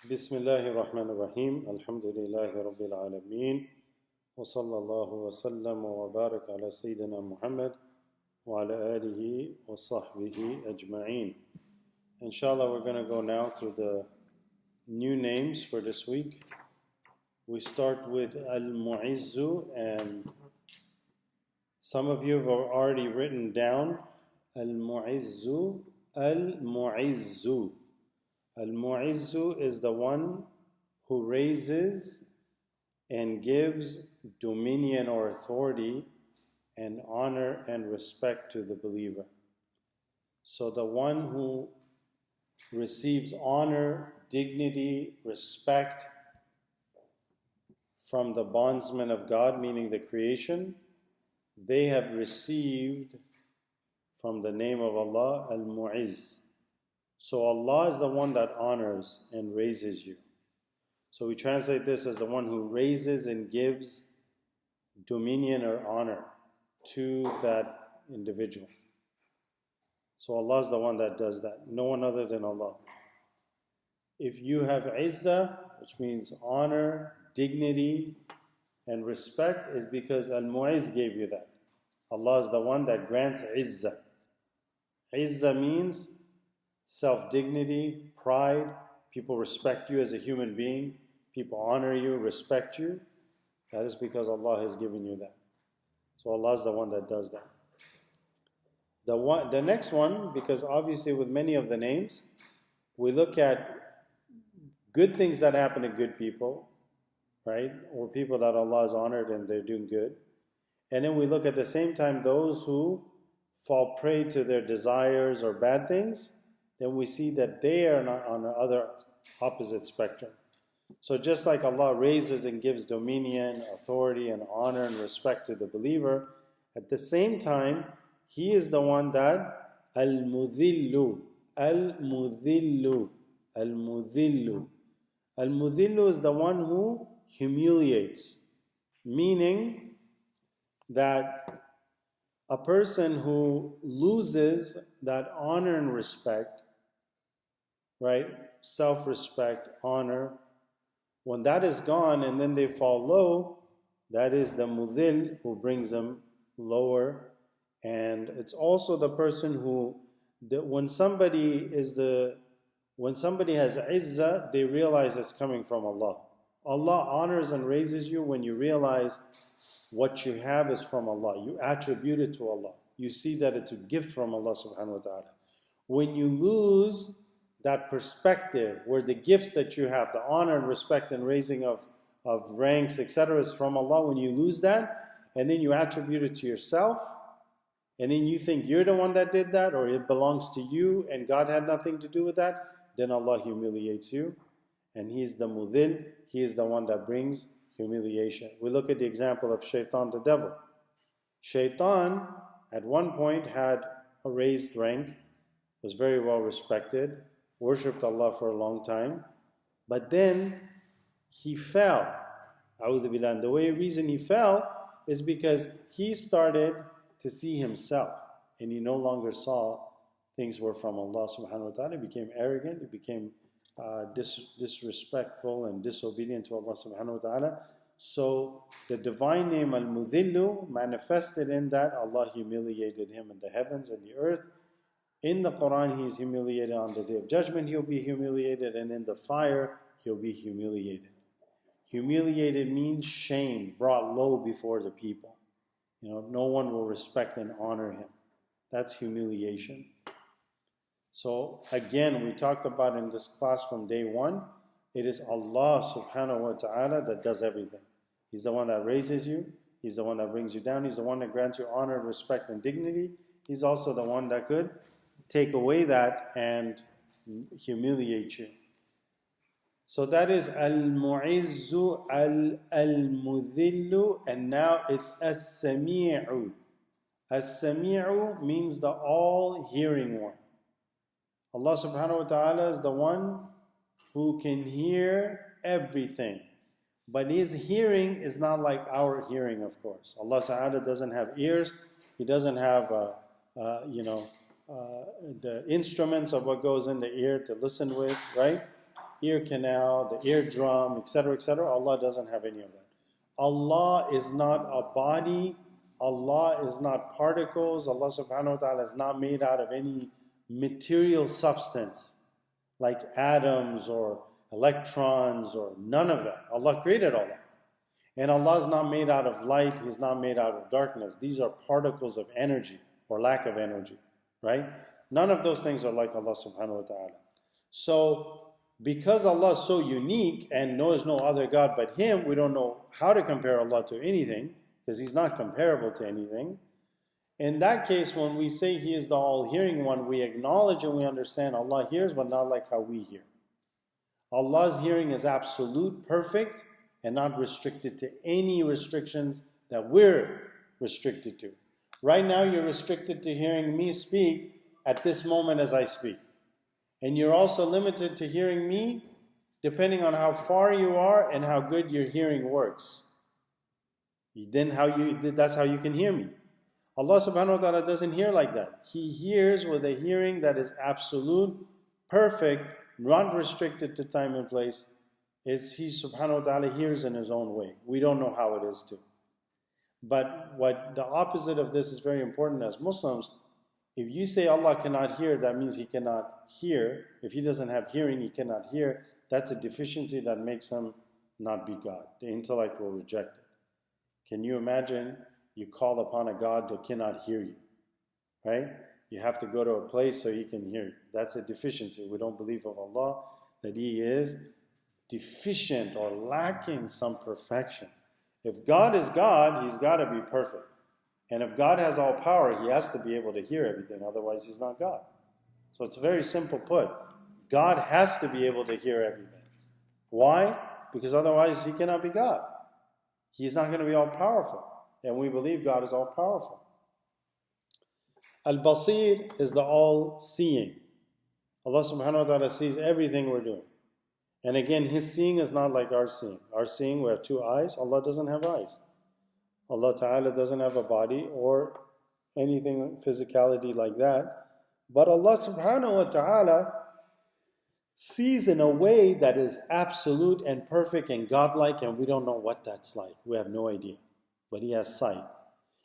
بسم الله الرحمن الرحيم الحمد لله رب العالمين وصلى الله وسلم وبارك على سيدنا محمد وعلى آله وصحبه أجمعين. Inshallah, we're going to go now through the new names for this week. We start with Al-Mu'izzu, and some of you have already written down Al-Mu'izzu. Al-Mu'izzu. Al-Mu'izzu is the one who raises and gives dominion or authority and honor and respect to the believer. So the one who receives honor, dignity, respect from the bondsmen of God, meaning the creation, they have received from the name of Allah Al-Mu'izz. So Allah is the one that honors and raises you. So we translate this as the one who raises and gives dominion or honor to that individual. So Allah is the one that does that, no one other than Allah. If you have izzah, which means honor, dignity, and respect, is because Al-Mu'izz gave you that. Allah is the one that grants izzah. Izzah means self-dignity, pride. People respect you as a human being. People honor you, respect you. That is because Allah has given you that. So Allah is the one that does that. The next one, because obviously with many of the names, we look at good things that happen to good people, right? Or people that Allah has honored and they're doing good. And then we look at the same time those who fall prey to their desires or bad things, then we see that they are not on the other opposite spectrum. So just like Allah raises and gives dominion, authority, and honor and respect to the believer, at the same time, He is the one that Al-Mudhillu, Al-Mudhillu, Al-Mudhillu. Al-Mudhillu is the one who humiliates, meaning that a person who loses that honor and respect, right? Self-respect, honor. When that is gone and then they fall low, that is the mudhil who brings them lower. And it's also the person who, when somebody has izzah, they realize it's coming from Allah. Allah honors and raises you when you realize what you have is from Allah. You attribute it to Allah. You see that it's a gift from Allah subhanahu wa ta'ala. When you lose that perspective where the gifts that you have, the honor and respect and raising of ranks, etc., is from Allah, when you lose that, and then you attribute it to yourself, and then you think you're the one that did that, or it belongs to you, and God had nothing to do with that, then Allah humiliates you, and He is the mudhil, He is the one that brings humiliation. We look at the example of Shaitan, the devil. Shaitan, at one point, had a raised rank, was very well respected, worshipped Allah for a long time, but then he fell. A'udhu billah. And the reason he fell is because he started to see himself, and he no longer saw things were from Allah subhanahu wa ta'ala. He became arrogant, he became disrespectful and disobedient to Allah subhanahu wa ta'ala. So the divine name Al-Mudhillu manifested in that Allah humiliated him in the heavens and the earth. In the Quran, he is humiliated. On the Day of Judgment, he'll be humiliated. And in the fire, he'll be humiliated. Humiliated means shamed, brought low before the people. No one will respect and honor him. That's humiliation. So again, we talked about in this class from day one, it is Allah subhanahu wa ta'ala that does everything. He's the one that raises you. He's the one that brings you down. He's the one that grants you honor, respect, and dignity. He's also the one that could take away that and humiliate you. So that is Al-Mu'izzu, Al-Mudhillu, and now it's As-Sami'u. As-Sami'u means the all-hearing one. Allah subhanahu wa ta'ala is the one who can hear everything. But His hearing is not like our hearing, of course. Allah subhanahu wa ta'ala doesn't have ears. He doesn't have the instruments of what goes in the ear to listen with, right? ear canal, the eardrum, etc., Allah doesn't have any of that. Allah is not a body. Allah is not particles. Allah subhanahu wa ta'ala is not made out of any material substance like atoms or electrons or none of that. Allah created all that. And Allah is not made out of light. He's not made out of darkness. These are particles of energy or lack of energy, right? None of those things are like Allah subhanahu wa ta'ala. So, because Allah is so unique and there is no other God but Him, we don't know how to compare Allah to anything because He's not comparable to anything. In that case, when we say He is the all-hearing one, we acknowledge and we understand Allah hears, but not like how we hear. Allah's hearing is absolute, perfect, and not restricted to any restrictions that we're restricted to. Right now, you're restricted to hearing me speak at this moment as I speak. And you're also limited to hearing me depending on how far you are and how good your hearing works. That's how you can hear me. Allah subhanahu wa ta'ala doesn't hear like that. He hears with a hearing that is absolute, perfect, not restricted to time and place. He subhanahu wa ta'ala hears in His own way. We don't know how it is too. But what the opposite of this is very important as Muslims. If you say Allah cannot hear, that means He cannot hear. If He doesn't have hearing, He cannot hear. That's a deficiency that makes Him not be God. The intellect will reject it. Can you imagine you call upon a God that cannot hear you, right? You have to go to a place so He can hear you. That's a deficiency. We don't believe of Allah that He is deficient or lacking some perfection. If God is God, He's got to be perfect. And if God has all power, He has to be able to hear everything. Otherwise, He's not God. So it's very simple put. God has to be able to hear everything. Why? Because otherwise He cannot be God. He's not going to be all powerful. And we believe God is all powerful. Al-Basir is the all-seeing. Allah subhanahu wa ta'ala sees everything we're doing. And again, His seeing is not like our seeing. Our seeing, we have two eyes. Allah doesn't have eyes. Allah ta'ala doesn't have a body or anything, physicality like that. But Allah subhanahu wa ta'ala sees in a way that is absolute and perfect and godlike, and we don't know what that's like. We have no idea. But He has sight.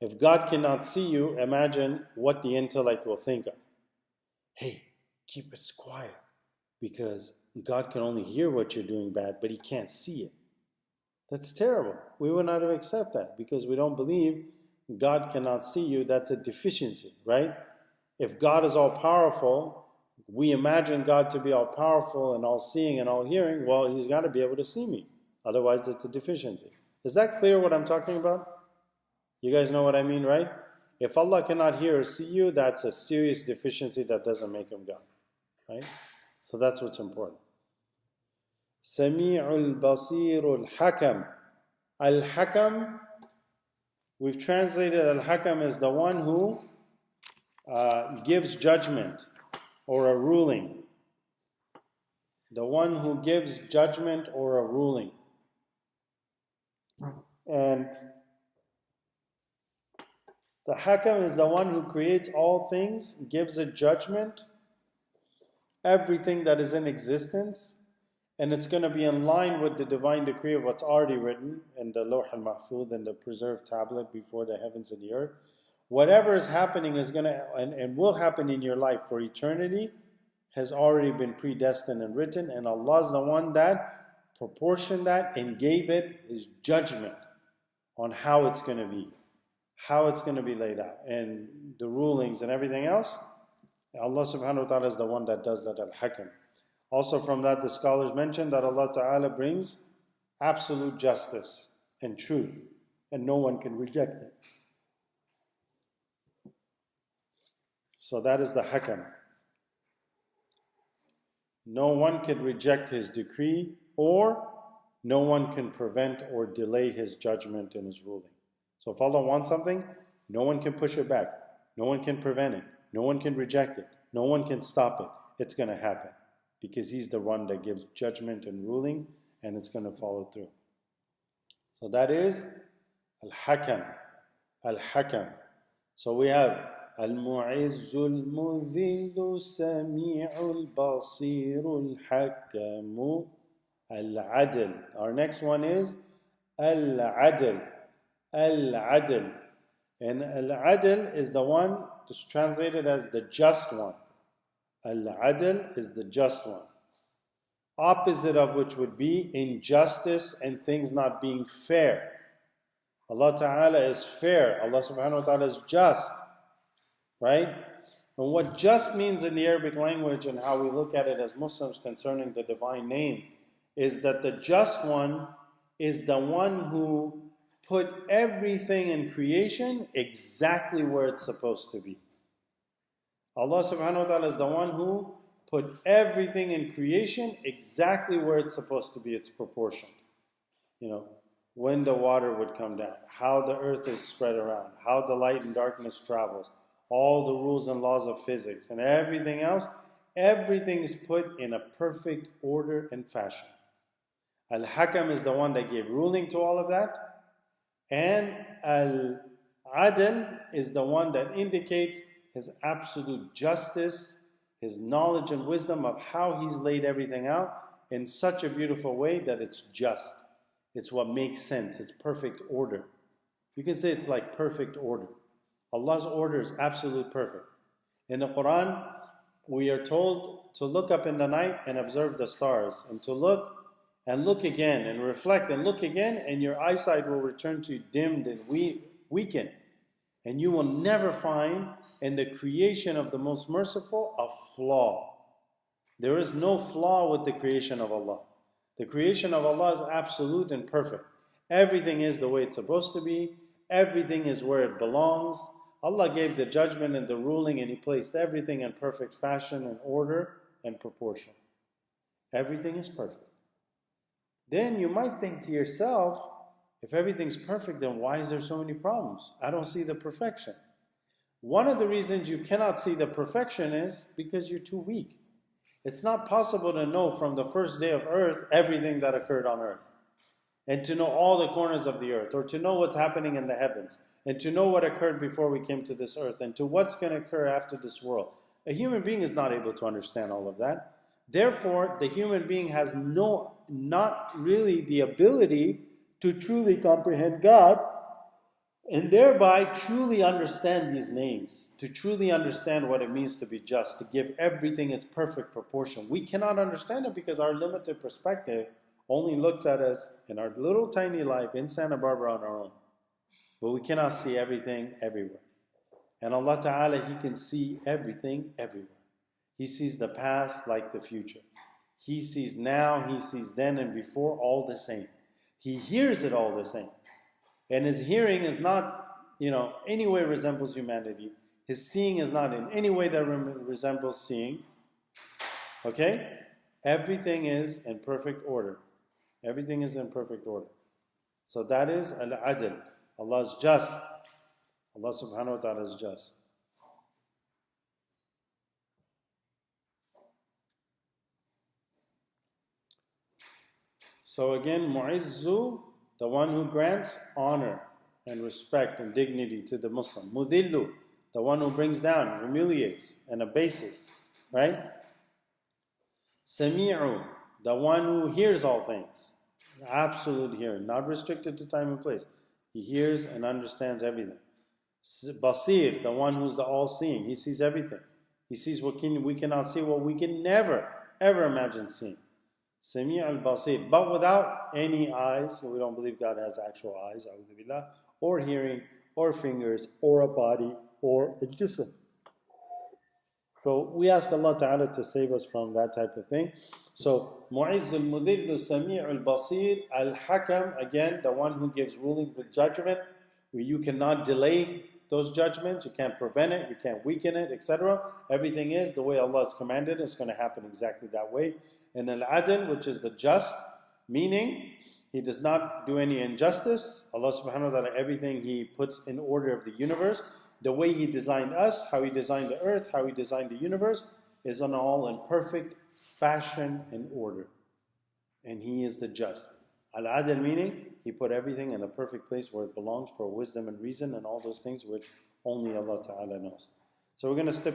If God cannot see you, imagine what the intellect will think of. Hey, keep it quiet, because God can only hear what you're doing bad, but He can't see it. That's terrible. We would not accept that because we don't believe God cannot see you. That's a deficiency, right? If God is all powerful, we imagine God to be all powerful and all seeing and all hearing. Well, He's got to be able to see me. Otherwise, it's a deficiency. Is that clear what I'm talking about? You guys know what I mean, right? If Allah cannot hear or see you, that's a serious deficiency that doesn't make Him God, right? So that's what's important. Sami'ul Basirul Hakam. Al-Hakam, we've translated Al-Hakam as the one who gives judgment or a ruling. The one who gives judgment or a ruling. And the Hakam is the one who creates all things, gives a judgment, everything that is in existence, and it's going to be in line with the divine decree of what's already written in the Lawh al-Mahfuz and the preserved tablet before the heavens and the earth. Whatever is happening is going to and will happen in your life for eternity has already been predestined and written, and Allah is the one that proportioned that and gave it His judgment on how it's going to be, how it's going to be laid out, and the rulings and everything else. Allah subhanahu wa ta'ala is the one that does that, Al-Hakam. Also from that, the scholars mentioned that Allah ta'ala brings absolute justice and truth, and no one can reject it. So that is the Hakam. No one can reject His decree, or no one can prevent or delay His judgment and His ruling. So if Allah wants something, no one can push it back. No one can prevent it. No one can reject it. No one can stop it. It's going to happen because He's the one that gives judgment and ruling, and it's going to follow through. So that is Al-Hakam. Al-Hakam. So we have المعز المذل سميع البصير الحكم العدل. Our next one is العدل. العدل. And al-adl is the one that's translated as the just one. Al-adl is the just one. Opposite of which would be injustice and things not being fair. Allah Ta'ala is fair. Allah Subhanahu wa Ta'ala is just. Right? And what just means in the Arabic language and how we look at it as Muslims concerning the divine name is that the just one is the one who put everything in creation exactly where it's supposed to be. Allah Subhanahu wa Ta'ala is the one who put everything in creation exactly where it's supposed to be. It's proportioned. You know, when the water would come down, how the earth is spread around, how the light and darkness travels, all the rules and laws of physics and everything else, everything is put in a perfect order and fashion. Al-Hakam is the one that gave ruling to all of that, and Al-Adl is the one that indicates his absolute justice, his knowledge and wisdom of how he's laid everything out in such a beautiful way that it's just. It's what makes sense. It's perfect order. You can say it's like perfect order. Allah's order is absolute perfect. In the Quran, we are told to look up in the night and observe the stars, and to look and look again and reflect and look again, and your eyesight will return to you dimmed and weakened. And you will never find in the creation of the most merciful a flaw. There is no flaw with the creation of Allah. The creation of Allah is absolute and perfect. Everything is the way it's supposed to be. Everything is where it belongs. Allah gave the judgment and the ruling, and He placed everything in perfect fashion and order and proportion. Everything is perfect. Then you might think to yourself, if everything's perfect, then why is there so many problems? I don't see the perfection. One of the reasons you cannot see the perfection is because you're too weak. It's not possible to know from the first day of earth everything that occurred on earth, and to know all the corners of the earth, or to know what's happening in the heavens, and to know what occurred before we came to this earth, and to what's going to occur after this world. A human being is not able to understand all of that. Therefore, the human being has not really the ability to truly comprehend God, and thereby truly understand these names, to truly understand what it means to be just, to give everything its perfect proportion. We cannot understand it because our limited perspective only looks at us in our little tiny life in Santa Barbara on our own. But we cannot see everything everywhere. And Allah Ta'ala, He can see everything everywhere. He sees the past like the future. He sees now, He sees then and before, all the same. He hears it all the same. And His hearing is not, any way resembles humanity. His seeing is not in any way that resembles seeing. Okay? Everything is in perfect order. Everything is in perfect order. So that is Al-Adl. Allah is just. Allah Subhanahu wa Ta'ala is just. So again, Mu'izzu, the one who grants honor and respect and dignity to the Muslim. Mudillu, the one who brings down, humiliates, and abases. Right? Sami'u, the one who hears all things. Absolute hearing, not restricted to time and place. He hears and understands everything. Basir, the one who's the all-seeing. He sees everything. He sees what we cannot see, what we can never, ever imagine seeing. Sami' al-Basir, but without any eyes. So we don't believe God has actual eyes, or hearing, or fingers, or a body, or a jism. So we ask Allah Ta'ala to save us from that type of thing. So, Mu'izz al-Mudhillu, Sami' al-Basir, al-Hakam, again, the one who gives rulings and judgment, where you cannot delay those judgments, you can't prevent it, you can't weaken it, etc. Everything is the way Allah has commanded, it's going to happen exactly that way. And al-Adl, which is the just, meaning He does not do any injustice. Allah subhanahu wa ta'ala, everything He puts in order of the universe. The way He designed us, how He designed the earth, how He designed the universe, is on all in perfect fashion and order. And He is the just. Al-Adl meaning, He put everything in a perfect place where it belongs for wisdom and reason and all those things which only Allah Ta'ala knows. So we're going to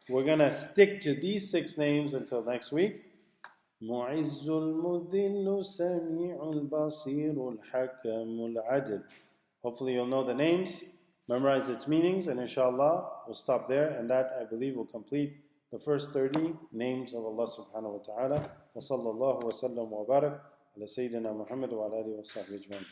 we're going to stick to these 6 names until next week. معز المذل سميع البصير الحكم العدل. Hopefully you'll know the names, memorize its meanings, and inshallah we'll stop there, and that I believe will complete the first 30 names of Allah subhanahu wa ta'ala. Wa sallallahu wa sallam wa barak ala Sayyidina Muhammad wa ala alihi wa sahbihi ajma'in.